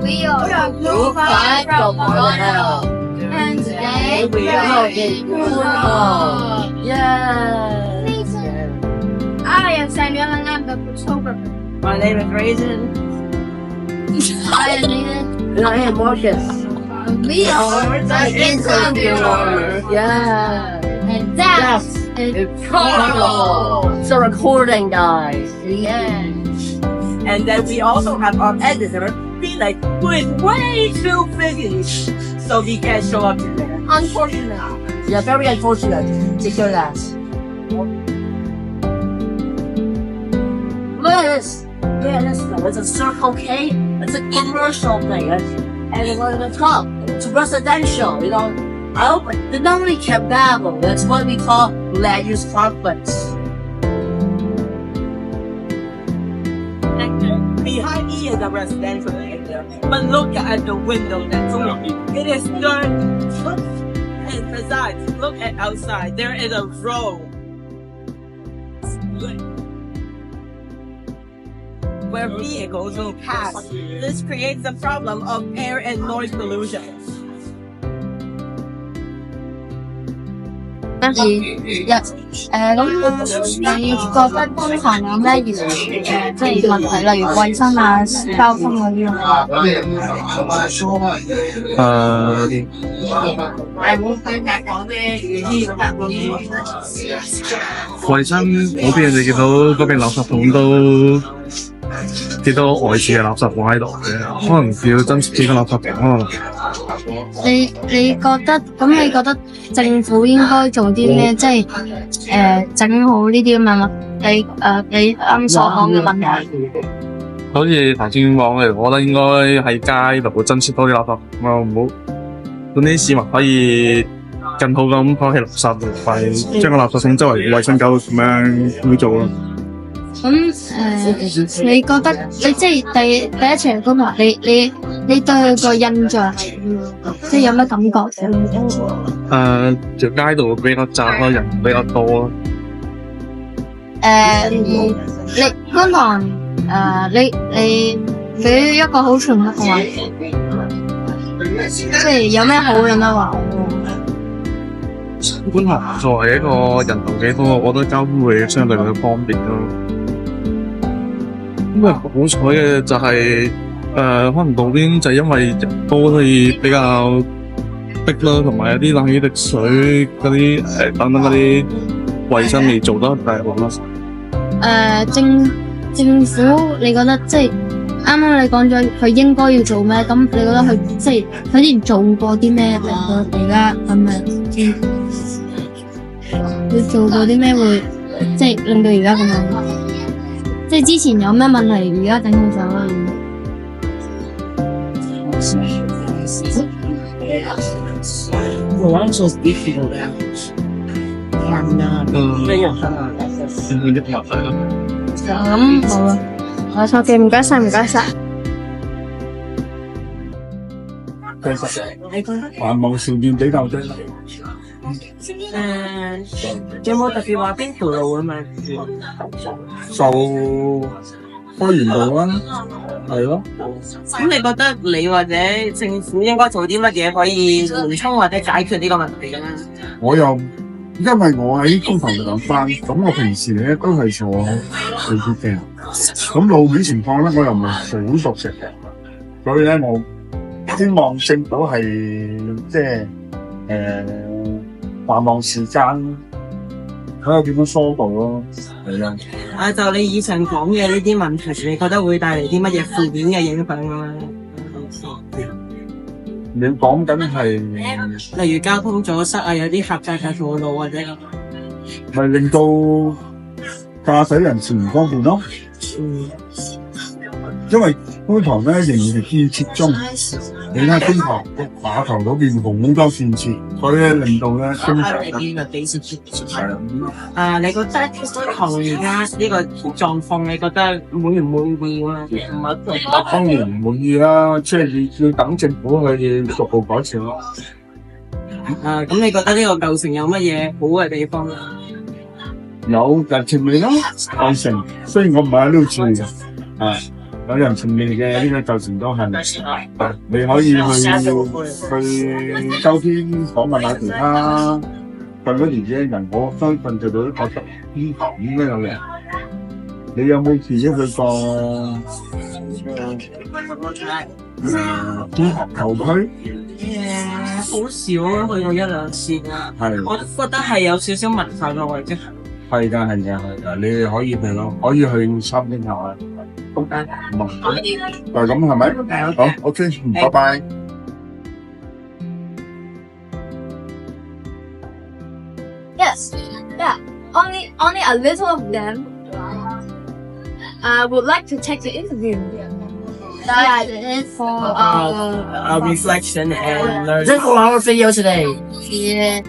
We are Blue Five from Toronto. And today we are in Toronto. Yes. I am Samuel and I'm the photographer. My name is Raisin. I am Nathan. And I am Marcus. We are the interviewers. Yeah. And that's It's Toronto. It's a recording, guys. Yes. And then we also have our editor, Felix, who is way too busy, so he can't show up today. Unfortunately. Yeah, very unfortunate to hear that. Liz! Yeah, listen, it's a Circle K. It's a commercial thing. And we're at the top. It's residential, you know. I hope they don't really care babble. That's what we call land use conflicts. Behind me is a residential area, but look at the window that's open. It is dirt. And besides, look at outside. There is a road where vehicles will pass. This creates a problem of air and noise pollution. 咁你覺得觀塘有咩即係問題，例如衞生啊、交通嗰啲啊？衞生嗰邊你見到嗰邊垃圾桶都幾多外置嘅垃圾放喺度嘅，可能要增設幾個垃圾桶可能。你覺得政府應該做啲咩？即係整好呢啲咁嘅你啱所講嘅問題。好似頭先講嘅，我覺得應該喺街度增設多啲垃圾桶咯，唔好咁啲市民可以更好咁拋棄垃圾，唔係將個垃圾桶周圍衞生搞到咁樣做咯。咁你覺得你即係第一場觀塘，你對佢個印象係即係有咩感覺？條街道比較窄咯，人比較多咯。你觀塘你俾一個好傳統嘅話，即係有咩好有咩話？觀塘作為一個人流幾多，我覺得交通會相對比較方便咯。咁好彩嘅就係可能路邊就因為人多，所以比較逼啦，同埋有啲冷氣滴水嗰啲等等嗰啲衞生未做得太好啦。政府你覺得即係啱啱你講咗佢應該要做咩？咁你覺得佢即係佢之前做過啲咩？令到而家咁樣佢做過啲咩會即係令到而家咁樣？即係之前有咩問題，而家整好咗啦。咁好啦，我錯嘅，唔該晒，唔該晒。其實繁忙時段比較多。有冇特別話邊條路啊嘛？就開源道啦，係咯。咁你覺得你或者政府應該做啲乜嘢可以緩衝或者解決呢個問題嘅咧？我又因為我喺觀塘上班，咁我平時咧都係坐地鐵嘅，咁路面情況咧我又唔係好熟悉嘅，所以咧我希望政府係即係繁忙時間睇下點樣疏導咯，係啊。就你以上講嘅呢啲問題，你覺得會帶嚟啲乜嘢負面嘅影響啊？你講緊係例如交通阻塞啊，有啲狹窄嘅道路或者咪令到駕駛人士唔方便咯。因為觀塘咧仍然係建設中，你睇觀塘碼頭嗰邊好多建設，所以令到咧經常你覺得觀塘而家呢個狀況，你覺得滿唔滿意啊？當然唔滿意啦，即係要等政府去逐步改善咯。咁你覺得呢個舊城有乜嘢好嘅地方？有人情味啦，舊城雖然我唔係喺呢度住嘅，有人情味嘅呢個舊城都係，你可以去周邊訪問下其他瞓嗰年紀嘅人，我相信佢哋都覺得呢頭應該有人。你有冇自己去過天河舊區？好少啊，去過一兩次啊。係我覺得係有少少文化嘅位置。係㗎，你哋可以去咯，可以去參觀下啊。OK，就係咁係咪？好，OK，拜拜。Yes, yeah. Only a little of them would like to take the interview. Yeah, it's for reflection and learning. This is our video today. yeah.